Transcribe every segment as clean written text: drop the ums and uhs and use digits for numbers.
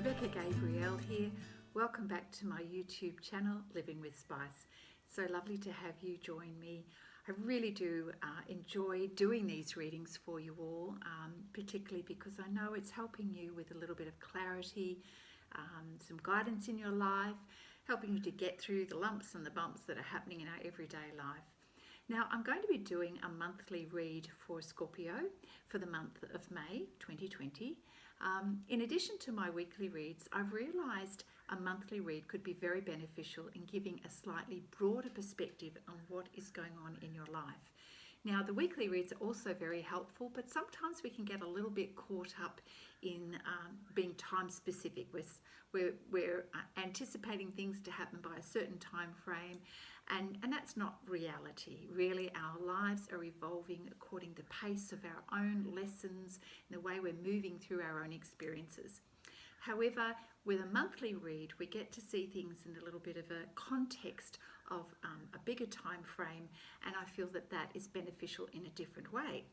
Rebecca Gabrielle here. Welcome back to my YouTube channel, Living with Spice. It's so lovely to have you join me. I really do enjoy doing these readings for you all, particularly because I know it's helping you with a little bit of clarity, some guidance in your life, helping you to get through the lumps and the bumps that are happening in our everyday life. Now, I'm going to be doing a monthly read for Scorpio for the month of May 2020. In addition to my weekly reads, I've realised a monthly read could be very beneficial in giving a slightly broader perspective on what is going on in your life. Now, the weekly reads are also very helpful, but sometimes we can get a little bit caught up in being time specific. We're anticipating things to happen by a certain time frame, and that's not reality. Really, our lives are evolving according to the pace of our own lessons and the way we're moving through our own experiences. However, with a monthly read, we get to see things in a little bit of a context of a bigger time frame, and I feel that that is beneficial in a different way.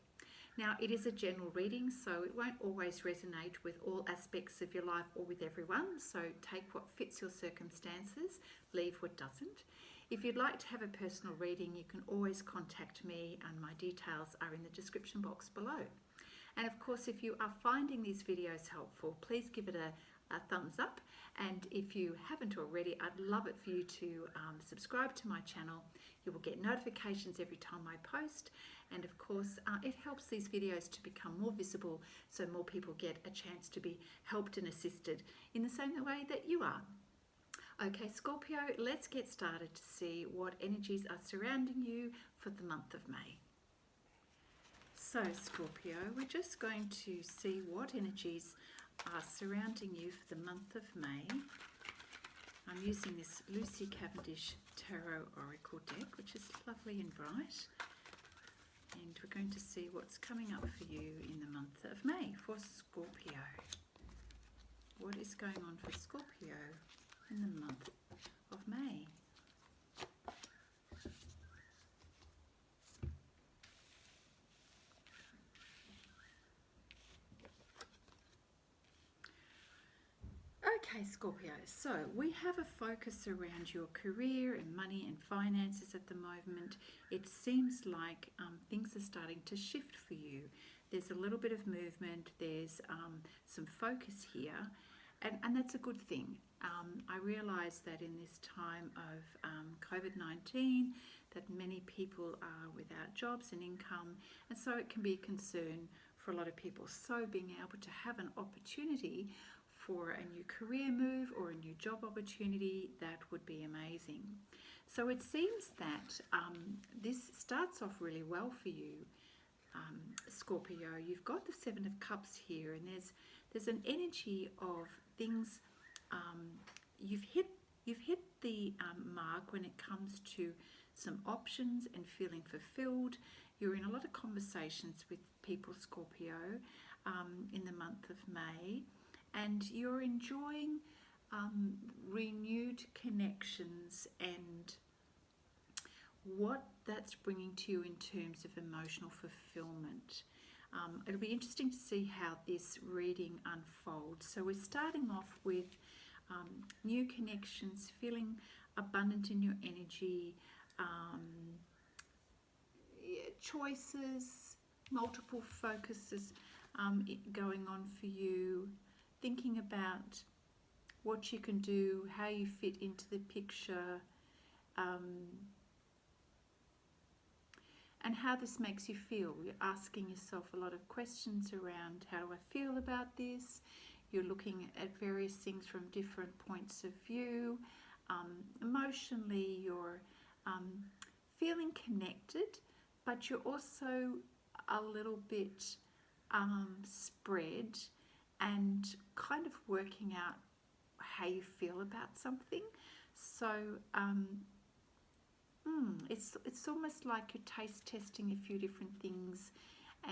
Now, it is a general reading, so it won't always resonate with all aspects of your life or with everyone, so take what fits your circumstances, leave what doesn't. If you'd like to have a personal reading, you can always contact me, and my details are in the description box below. And of course, if you are finding these videos helpful, please give it a thumbs up. And if you haven't already, I'd love it for you to subscribe to my channel. You will get notifications every time I post. And of course, it helps these videos to become more visible so more people get a chance to be helped and assisted in the same way that you are. Okay, Scorpio, let's get started to see what energies are surrounding you for the month of May. So, Scorpio, we're just going to see what energies are surrounding you for the month of May. I'm using this Lucy Cavendish Tarot Oracle deck, which is lovely and bright. And we're going to see what's coming up for you in the month of May for Scorpio. What is going on for Scorpio in the month of May? Okay, Scorpio, so we have a focus around your career and money and finances at the moment. It seems like things are starting to shift for you. There's a little bit of movement, there's some focus here, and that's a good thing. I realise that in this time of COVID-19 that many people are without jobs and income, and so it can be a concern for a lot of people. So being able to have an opportunity for a new career move or a new job opportunity, that would be amazing. So it seems that this starts off really well for you, Scorpio. You've got the Seven of Cups here, and there's an energy of things. You've hit the mark when it comes to some options and feeling fulfilled. You're in a lot of conversations with people, Scorpio, in the month of May. And you're enjoying renewed connections and what that's bringing to you in terms of emotional fulfillment. It'll be interesting to see how this reading unfolds. So we're starting off with new connections, feeling abundant in your energy, choices, multiple focuses going on for you. Thinking about what you can do, how you fit into the picture, and how this makes you feel. You're asking yourself a lot of questions around, how do I feel about this? You're looking at various things from different points of view. Emotionally, you're feeling connected, but you're also a little bit spread and kind of working out how you feel about something. So it's almost like you're taste testing a few different things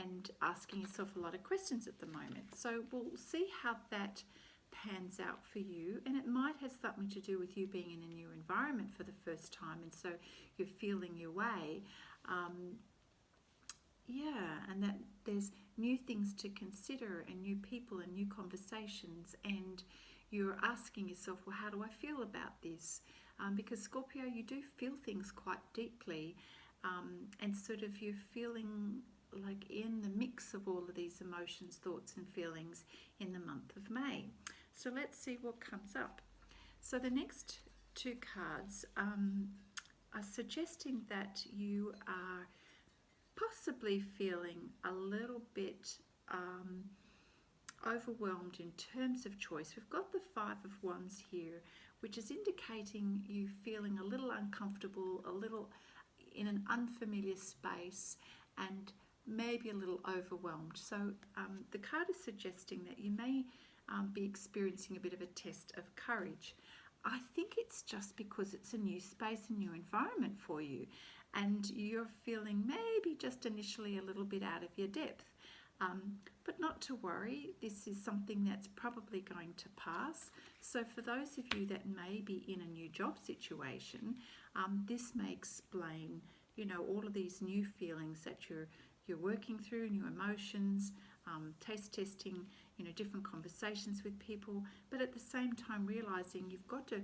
and asking yourself a lot of questions at the moment. So we'll see how that pans out for you, and it might have something to do with you being in a new environment for the first time, and so you're feeling your way. And that there's new things to consider and new people and new conversations, and you're asking yourself, well, how do I feel about this? Because Scorpio, you do feel things quite deeply, and sort of you're feeling like in the mix of all of these emotions, thoughts and feelings in the month of May. So let's see what comes up. So the next two cards are suggesting that you are possibly feeling a little bit overwhelmed in terms of choice. We've got the Five of Wands here, which is indicating you feeling a little uncomfortable, a little in an unfamiliar space, and maybe a little overwhelmed. So the card is suggesting that you may be experiencing a bit of a test of courage. I think it's just because it's a new space, a new environment for you, and you're feeling maybe just initially a little bit out of your depth. But not to worry, this is something that's probably going to pass. So for those of you that may be in a new job situation, this may explain, all of these new feelings that you're working through, new emotions, testing, different conversations with people, but at the same time realizing you've got to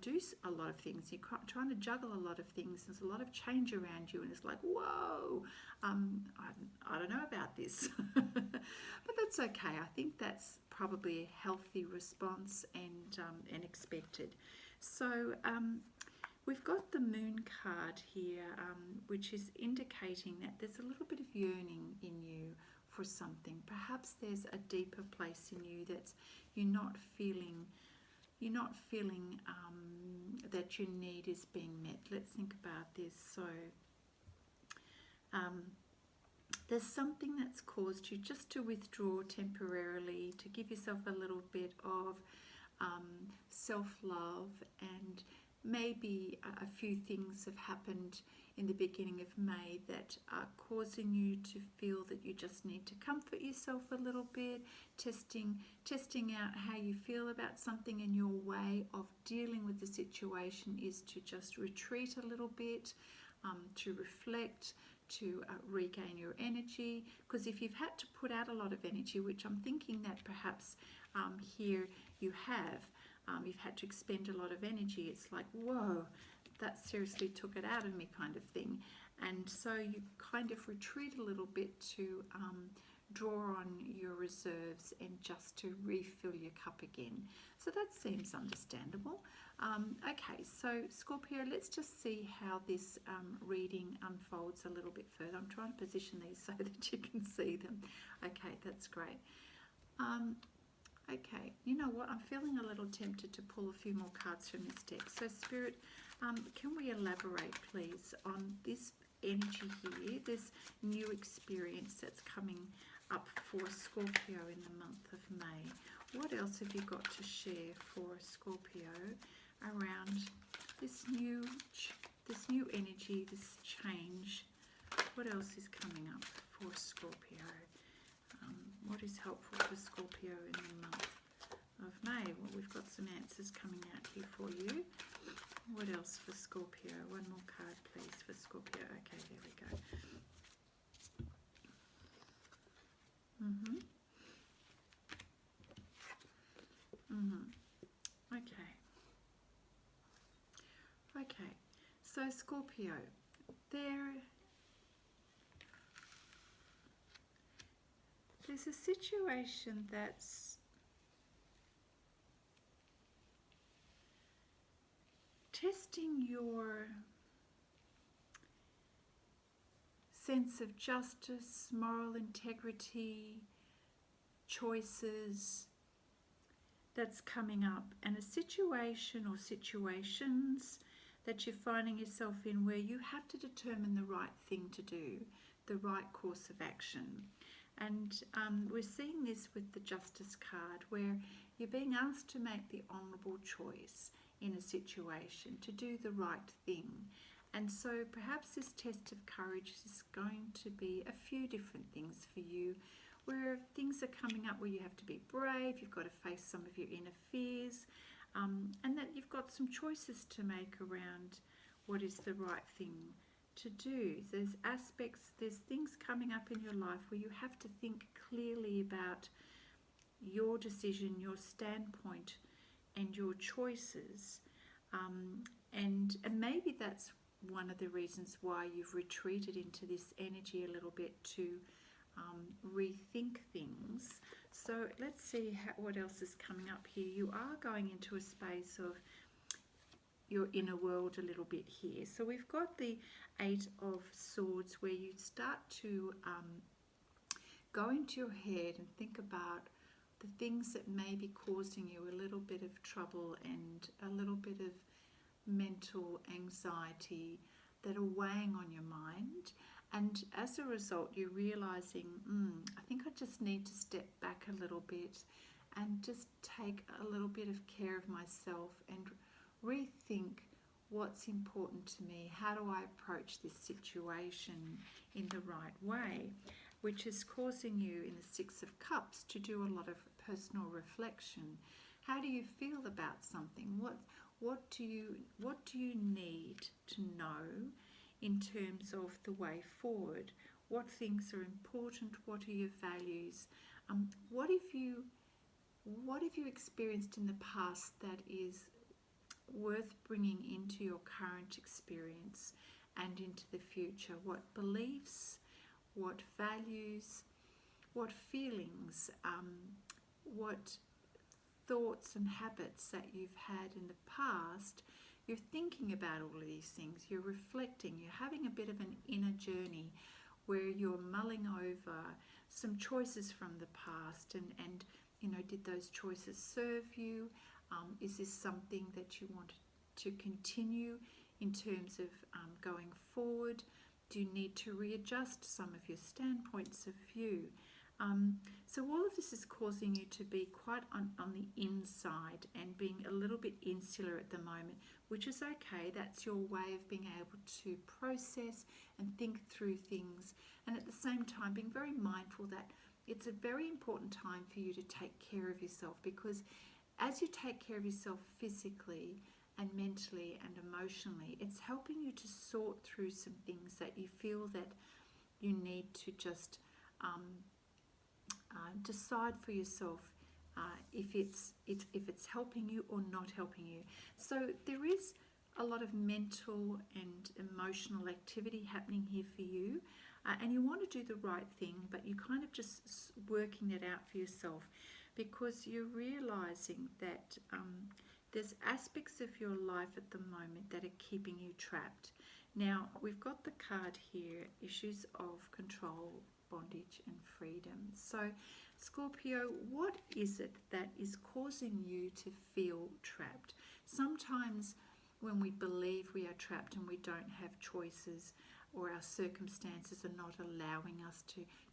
do a lot of things. You're trying to juggle a lot of things. There's a lot of change around you, and it's like, whoa, I don't know about this. But that's okay. I think that's probably a healthy response and expected. So we've got the Moon card here, which is indicating that there's a little bit of yearning in you for something. Perhaps there's a deeper place in you that you're not feeling that your need is being met. Let's think about this. So there's something that's caused you just to withdraw temporarily, to give yourself a little bit of self-love, and maybe a few things have happened in the beginning of May that are causing you to feel that you just need to comfort yourself a little bit, testing out how you feel about something, and your way of dealing with the situation is to just retreat a little bit, to reflect, to regain your energy. Because if you've had to put out a lot of energy, which I'm thinking that perhaps here you have, you've had to expend a lot of energy, it's like, whoa, that seriously took it out of me, kind of thing. And so you kind of retreat a little bit to draw on your reserves and just to refill your cup again. So that seems understandable. Okay, so Scorpio, let's just see how this reading unfolds a little bit further. I'm trying to position these so that you can see them. Okay, that's great. Okay, you know what? I'm feeling a little tempted to pull a few more cards from this deck. So Spirit, can we elaborate, please, on this energy here, this new experience that's coming up for Scorpio in the month of May? What else have you got to share for Scorpio around this new energy, this change? What else is coming up for Scorpio? What is helpful for Scorpio in the month of May? Well, we've got some answers coming out here for you. What else for Scorpio? One more card, please, for Scorpio. Okay, there we go. Okay. So Scorpio, there's a situation that's testing your sense of justice, moral integrity, choices that's coming up, and a situation or situations that you're finding yourself in where you have to determine the right thing to do, the right course of action. And we're seeing this with the Justice card, where you're being asked to make the honourable choice in a situation, to do the right thing. And so perhaps this test of courage is going to be a few different things for you, where things are coming up where you have to be brave, you've got to face some of your inner fears, and that you've got some choices to make around what is the right thing to do. There's aspects, there's things coming up in your life where you have to think clearly about, your decision, your standpoint, and your choices. And maybe that's one of the reasons why you've retreated into this energy a little bit, to rethink things. So let's see what else is coming up here. You are going into a space of your inner world a little bit here. So we've got the Eight of Swords, where you start to go into your head and think about the things that may be causing you a little bit of trouble and a little bit of mental anxiety that are weighing on your mind. And as a result, you're realizing, I think I just need to step back a little bit and just take a little bit of care of myself and rethink what's important to me. How do I approach this situation in the right way? Which is causing you in the Six of Cups to do a lot of personal reflection. How do you feel about something? What do you need to know in terms of the way forward? What things are important? What are your values? What have you experienced in the past that is worth bringing into your current experience and into the future? What beliefs, what values, what feelings, what thoughts and habits that you've had in the past? You're thinking about all of these things, you're reflecting, you're having a bit of an inner journey where you're mulling over some choices from the past and did those choices serve you? Is this something that you want to continue in terms of going forward? Do you need to readjust some of your standpoints of view? So all of this is causing you to be quite on the inside and being a little bit insular at the moment, which is okay. That's your way of being able to process and think through things, and at the same time being very mindful that it's a very important time for you to take care of yourself, because as you take care of yourself physically and mentally and emotionally, it's helping you to sort through some things that you feel that you need to just decide for yourself if it's helping you or not helping you. So there is a lot of mental and emotional activity happening here for you, and you want to do the right thing, but you're kind of just working that out for yourself, because you're realizing that there's aspects of your life at the moment that are keeping you trapped. Now, we've got the card here, issues of control, bondage and freedom. So, Scorpio, what is it that is causing you to feel trapped? Sometimes when we believe we are trapped and we don't have choices, or our circumstances are not allowing us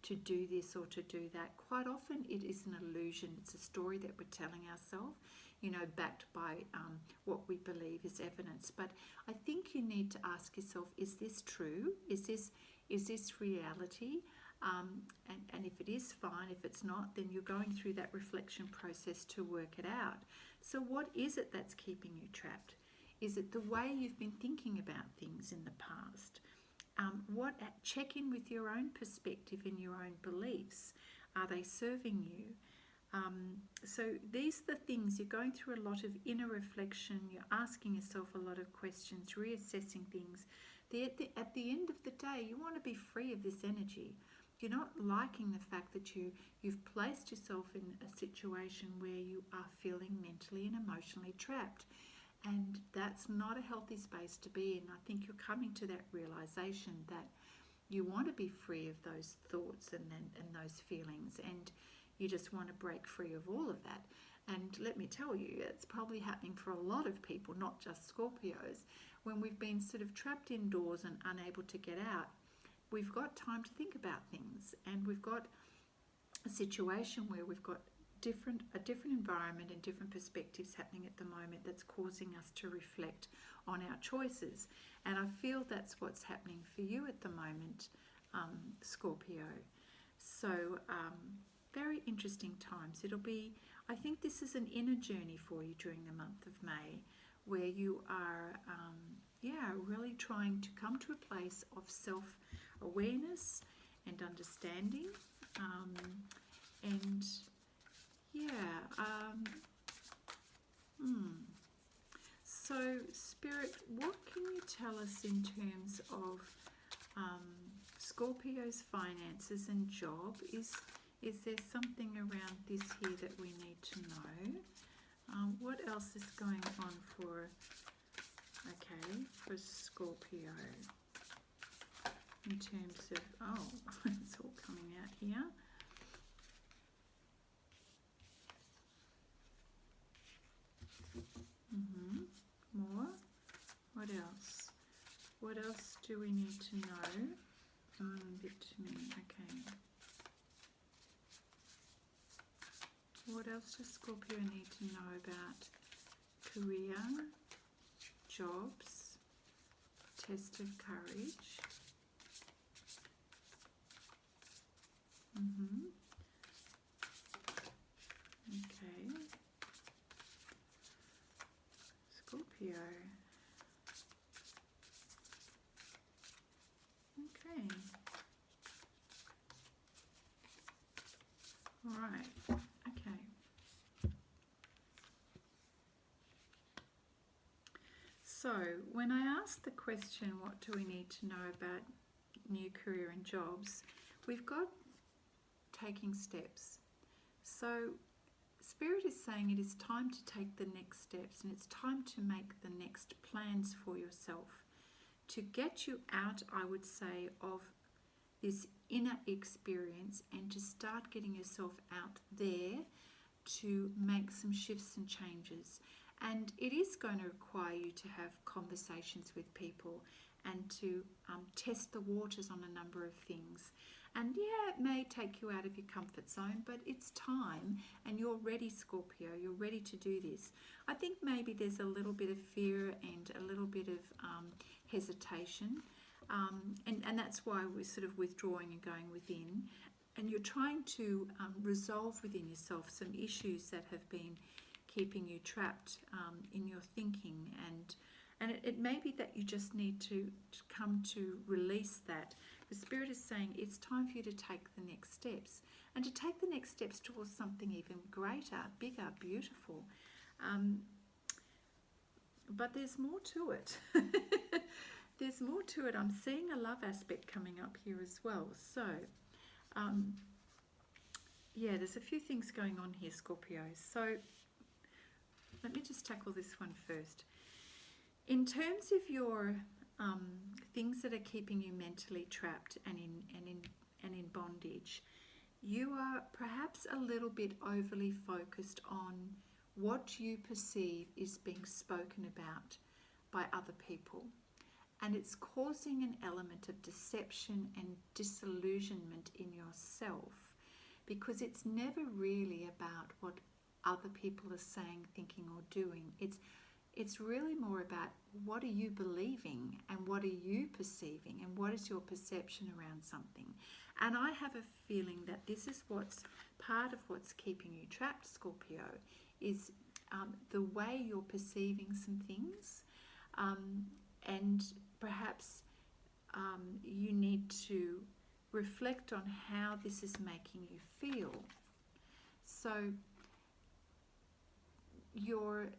to do this or to do that, quite often it is an illusion. It's a story that we're telling ourselves, backed by what we believe is evidence. But I think you need to ask yourself, is this true? Is this reality? And if it is, fine. If it's not, then you're going through that reflection process to work it out. So what is it that's keeping you trapped? Is it the way you've been thinking about things in the past? Check in with your own perspective and your own beliefs. Are they serving you? So these are the things. You're going through a lot of inner reflection. You're asking yourself a lot of questions, reassessing things. At the end of the day, you want to be free of this energy. You're not liking the fact that you've placed yourself in a situation where you are feeling mentally and emotionally trapped. And that's not a healthy space to be in. I think you're coming to that realization that you want to be free of those thoughts and those feelings, and you just want to break free of all of that. And let me tell you, it's probably happening for a lot of people, not just Scorpios. When we've been sort of trapped indoors and unable to get out, we've got time to think about things, and we've got a situation where we've got a different environment and different perspectives happening at the moment that's causing us to reflect on our choices. And I feel that's what's happening for you at the moment, Scorpio. So very interesting times. I think this is an inner journey for you during the month of May, where you are really trying to come to a place of self-awareness and understanding, and Yeah. So, Spirit, what can you tell us in terms of Scorpio's finances and job? Is there something around this here that we need to know? What else is going on for Scorpio in terms of, it's all coming out here. More. What else? What else do we need to know? Bit to me. Okay. What else does Scorpio need to know about career, jobs, test of courage? Okay. Scorpio. Okay. All right. Okay. So, when I asked the question, what do we need to know about new career and jobs, we've got taking steps. So, Spirit is saying it is time to take the next steps, and it's time to make the next plans for yourself to get you out, I would say, of this inner experience and to start getting yourself out there to make some shifts and changes. And it is going to require you to have conversations with people and to test the waters on a number of things. And yeah, it may take you out of your comfort zone, but it's time and you're ready, Scorpio. You're ready to do this. I think maybe there's a little bit of fear and a little bit of hesitation. And that's why we're sort of withdrawing and going within. And you're trying to resolve within yourself some issues that have been keeping you trapped in your thinking. And it may be that you just need to come to release that. The Spirit is saying it's time for you to take the next steps. And to take the next steps towards something even greater, bigger, beautiful. But there's more to it. There's more to it. I'm seeing a love aspect coming up here as well. So, yeah, there's a few things going on here, Scorpio. So, let me just tackle this one first. In terms of your things that are keeping you mentally trapped and in bondage, you are perhaps a little bit overly focused on what you perceive is being spoken about by other people. And it's causing an element of deception and disillusionment in yourself, because it's never really about what other people are saying, thinking, or doing. It's really more about what are you believing and what are you perceiving and what is your perception around something. And I have a feeling that this is what's part of what's keeping you trapped, Scorpio, is the way you're perceiving some things, and perhaps you need to reflect on how this is making you feel. So your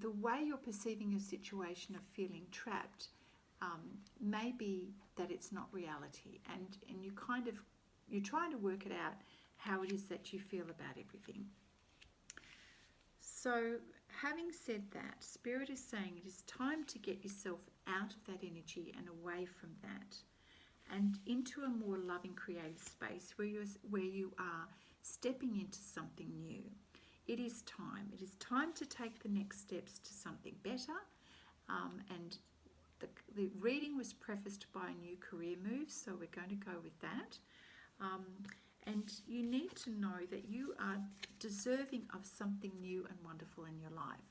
the way you're perceiving your situation of feeling trapped may be that it's not reality, and you're trying to work it out how it is that you feel about everything. So, having said that, Spirit is saying it is time to get yourself out of that energy and away from that, and into a more loving, creative space where you are stepping into something new. It is time. It is time to take the next steps to something better. And the reading was prefaced by a new career move, so we're going to go with that. And you need to know that you are deserving of something new and wonderful in your life.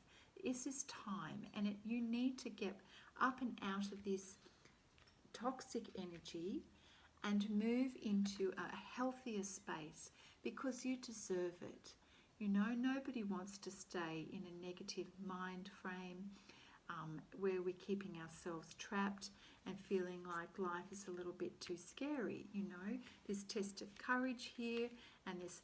This is time, and you need to get up and out of this toxic energy and move into a healthier space, because you deserve it. You know, nobody wants to stay in a negative mind frame where we're keeping ourselves trapped and feeling like life is a little bit too scary. You know, this test of courage here and this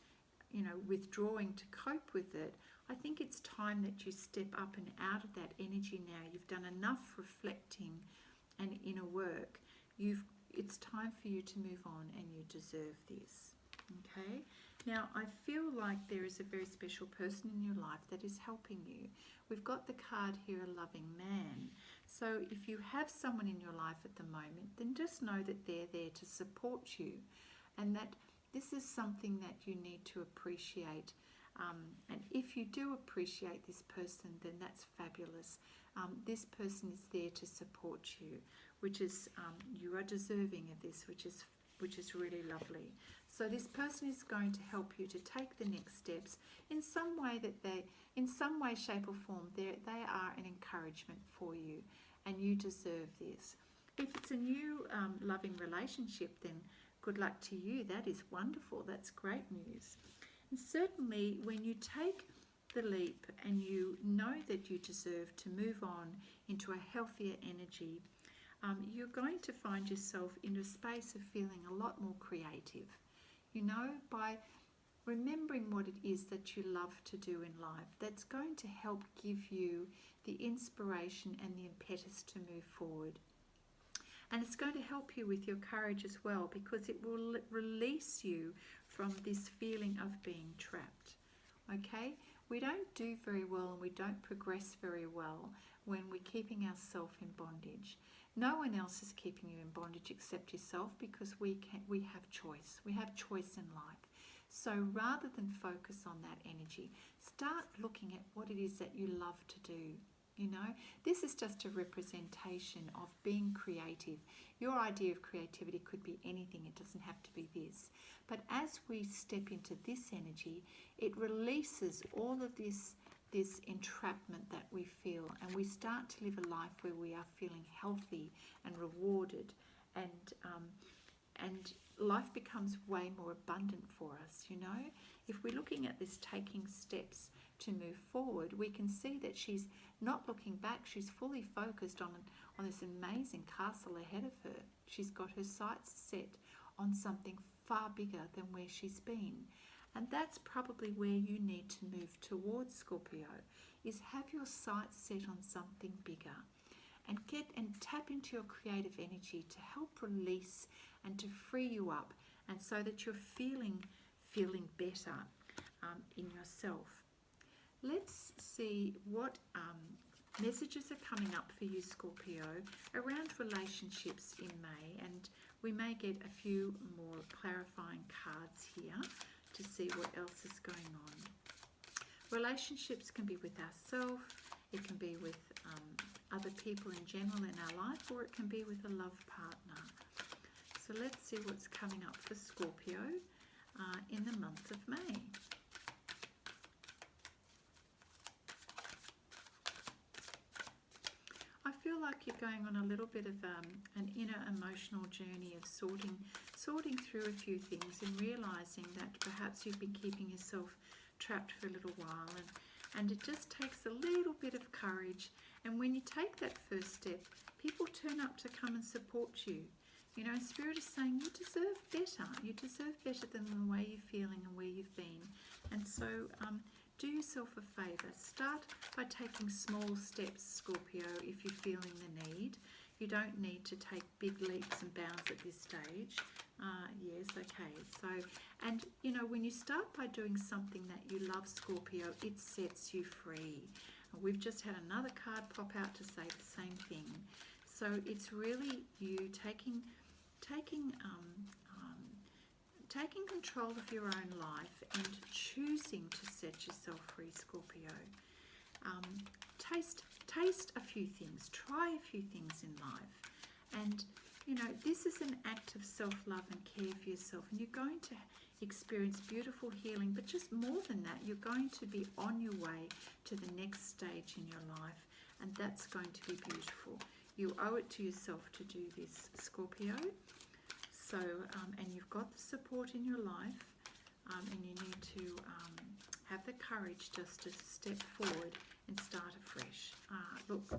withdrawing to cope with it, I think it's time that you step up and out of that energy now. You've done enough reflecting and inner work. It's time for you to move on, and you deserve this. Okay? Now, I feel like there is a very special person in your life that is helping you. We've got the card here, a loving man. So if you have someone in your life at the moment, then just know that they're there to support you, and that this is something that you need to appreciate. And if you do appreciate this person, then that's fabulous. This person is there to support you, which is you are deserving of this, which is really lovely. So this person is going to help you to take the next steps in some way, shape or form. They are an encouragement for you, and you deserve this. If it's a new loving relationship, then good luck to you. That is wonderful. That's great news. And certainly when you take the leap and you know that you deserve to move on into a healthier energy, you're going to find yourself in a space of feeling a lot more creative. By remembering what it is that you love to do in life, that's going to help give you the inspiration and the impetus to move forward. And it's going to help you with your courage as well, because it will release you from this feeling of being trapped. Okay? We don't do very well and we don't progress very well when we're keeping ourselves in bondage. No one else is keeping you in bondage except yourself, because we have choice. We have choice in life. So rather than focus on that energy, start looking at what it is that you love to do. This is just a representation of being creative. Your idea of creativity could be anything. It doesn't have to be this. But as we step into this energy, it releases all of this entrapment that we feel, and we start to live a life where we are feeling healthy and rewarded, and life becomes way more abundant for us. If we're looking at this taking steps to move forward, we can see that she's not looking back. She's fully focused on this amazing castle ahead of her. She's got her sights set on something far bigger than where she's been. And that's probably where you need to move towards, Scorpio, is have your sights set on something bigger, and tap into your creative energy to help release and to free you up, and so that you're feeling better in yourself. Let's see what messages are coming up for you, Scorpio, around relationships in May, and we may get a few more clarifying cards here to see what else is going on. Relationships can be with ourselves, it can be with other people in general in our life, or it can be with a love partner. So let's see what's coming up for Scorpio in the month of May. I feel like you're going on a little bit of an inner emotional journey of sorting through a few things, and realizing that perhaps you've been keeping yourself trapped for a little while, and it just takes a little bit of courage. And when you take that first step, people turn up to come and support you. Spirit is saying you deserve better. You deserve better than the way you're feeling and where you've been. And so do yourself a favour. Start by taking small steps, Scorpio, if you're feeling the need. You don't need to take big leaps and bounds at this stage. Yes, okay. So, and when you start by doing something that you love, Scorpio, it sets you free. We've just had another card pop out to say the same thing. So it's really you taking control of your own life and choosing to set yourself free, Scorpio. Taste a few things, try a few things in life, and this is an act of self-love and care for yourself, and you're going to experience beautiful healing. But just more than that, you're going to be on your way to the next stage in your life, and that's going to be beautiful. You owe it to yourself to do this, Scorpio. So, and you've got the support in your life, and you need to have the courage just to step forward and start afresh. Look,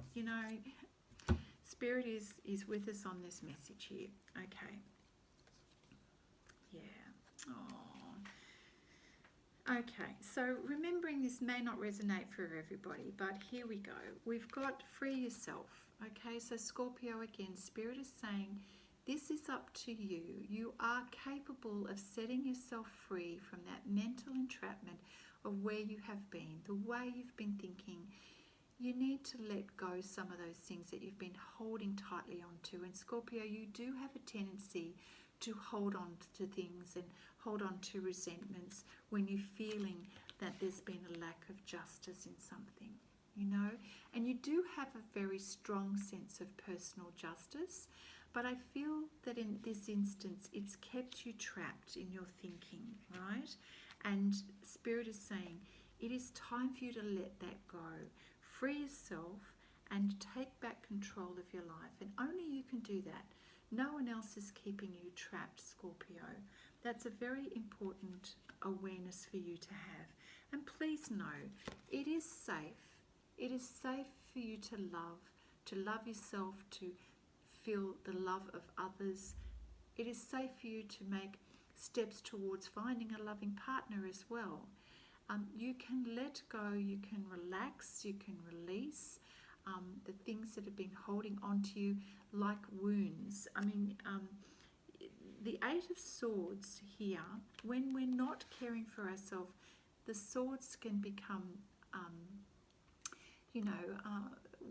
Spirit is with us on this message here. Okay. Yeah. Oh. Okay, so remembering this may not resonate for everybody, but here we go. We've got free yourself. Okay, so Scorpio again, Spirit is saying this is up to you. You are capable of setting yourself free from that mental entrapment of where you have been, the way you've been thinking. You need to let go some of those things that you've been holding tightly onto. And Scorpio, you do have a tendency to hold on to things and hold on to resentments when you're feeling that there's been a lack of justice in something, you know. And you do have a very strong sense of personal justice, but I feel that in this instance it's kept you trapped in your thinking, right? And Spirit is saying it is time for you to let that go. Free yourself and take back control of your life, and only you can do that. No one else is keeping you trapped, Scorpio. That's a very important awareness for you to have. And please know, it is safe. It is safe for you to love yourself, to feel the love of others. It is safe for you to make steps towards finding a loving partner as well. You can let go, you can relax, you can release the things that have been holding on to you like wounds. I mean, the Eight of Swords here, when we're not caring for ourselves, the swords can become,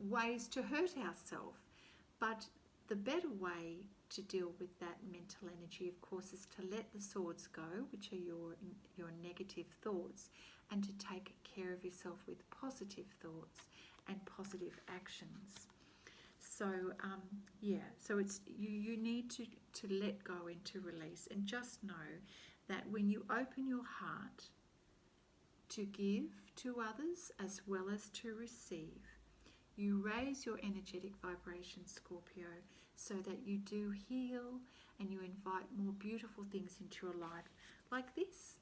ways to hurt ourselves. But the better way to deal with that mental energy, of course, is to let the swords go, which are your negative thoughts, and to take care of yourself with positive thoughts and positive actions. So so it's you need to let go and to release, and just know that when you open your heart to give to others as well as to receive, you raise your energetic vibration, Scorpio, so that you do heal and you invite more beautiful things into your life, like this,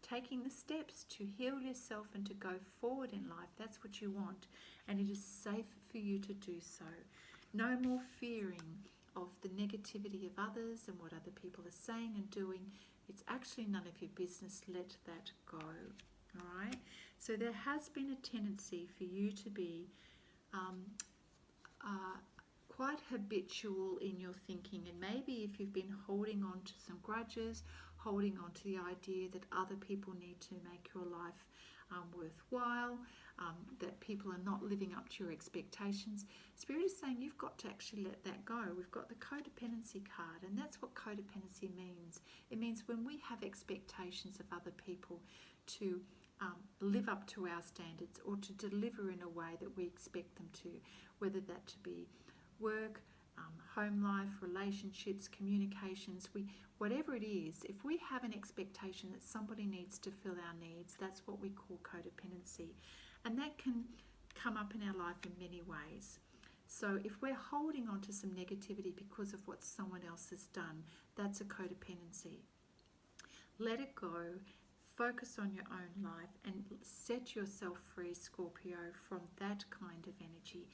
taking the steps to heal yourself and to go forward in life. That's what you want, and it is safe for you to do so. No more fearing of the negativity of others and what other people are saying and doing. It's actually none of your business. Let that go. All right? So there has been a tendency for you to be quite habitual in your thinking, and maybe if you've been holding on to some grudges, holding on to the idea that other people need to make your life worthwhile, that people are not living up to your expectations, Spirit is saying you've got to actually let that go. We've got the codependency card, and that's what codependency means. It means when we have expectations of other people to live up to our standards or to deliver in a way that we expect them to, whether that to be work, home life, relationships, communications, whatever it is, if we have an expectation that somebody needs to fill our needs, that's what we call codependency. And that can come up in our life in many ways. So if we're holding on to some negativity because of what someone else has done, that's a codependency. Let it go. Focus on your own life and set yourself free, Scorpio, from that kind of energy.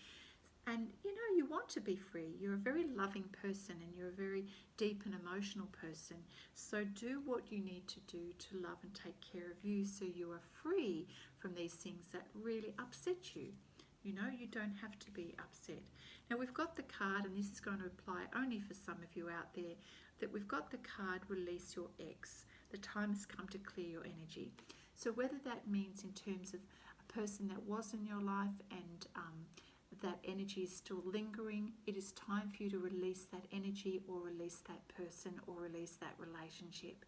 And you want to be free. You're a very loving person and you're a very deep and emotional person. So do what you need to do to love and take care of you, so you are free from these things that really upset you. You don't have to be upset. Now we've got the card, and this is going to apply only for some of you out there, that we've got the card, release your ex. The time has come to clear your energy. So whether that means in terms of a person that was in your life and that energy is still lingering, it is time for you to release that energy or release that person or release that relationship.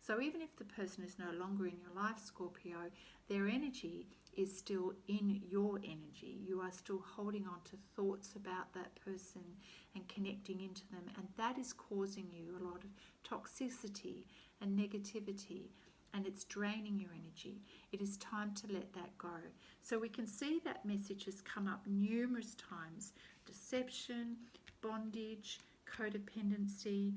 So even if the person is no longer in your life, Scorpio, their energy is still in your energy. You are still holding on to thoughts about that person and connecting into them, and that is causing you a lot of toxicity and negativity, and it's draining your energy. It is time to let that go. So we can see that message has come up numerous times: deception, bondage, codependency,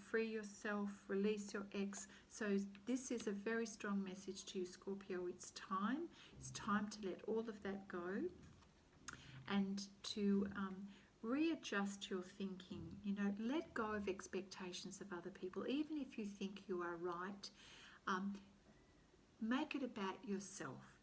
free yourself, release your ex. So this is a very strong message to you, Scorpio. It's time to let all of that go and to readjust your thinking. You know, let go of expectations of other people. Even if you think you are right, make it about yourself.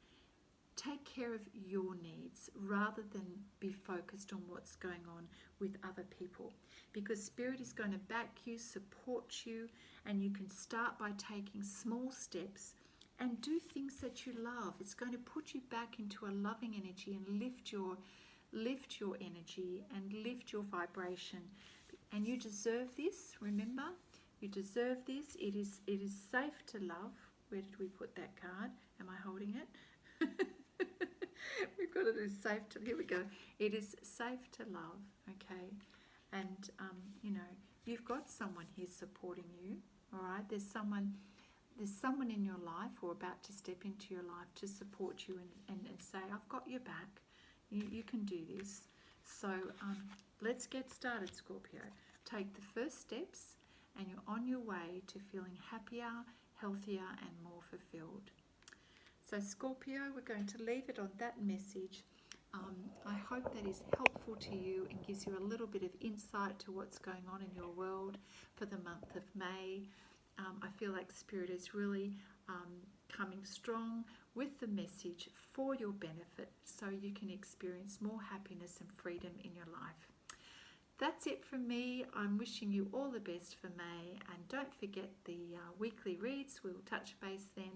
Take care of your needs rather than be focused on what's going on with other people, because Spirit is going to back you, support you, and you can start by taking small steps and do things that you love. It's going to put you back into a loving energy and lift your energy and lift your vibration. And you deserve this. Remember, you deserve this. It is safe to love. Where did we put that card? Am I holding it? We've got to do safe to, here we go. It is safe to love, okay? And, you know, you've got someone here supporting you, all right? There's someone in your life or about to step into your life to support you and say, I've got your back. You can do this. So let's get started, Scorpio. Take the first steps and you're on your way to feeling happier, healthier, and more fulfilled. So Scorpio, we're going to leave it on that message. I hope that is helpful to you and gives you a little bit of insight to what's going on in your world for the month of May. I feel like Spirit is really coming strong with the message for your benefit so you can experience more happiness and freedom in your life. That's it from me. I'm wishing you all the best for May, and don't forget the weekly reads. We'll touch base then.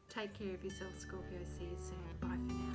Take care of yourself, Scorpio. See you soon. Bye for now.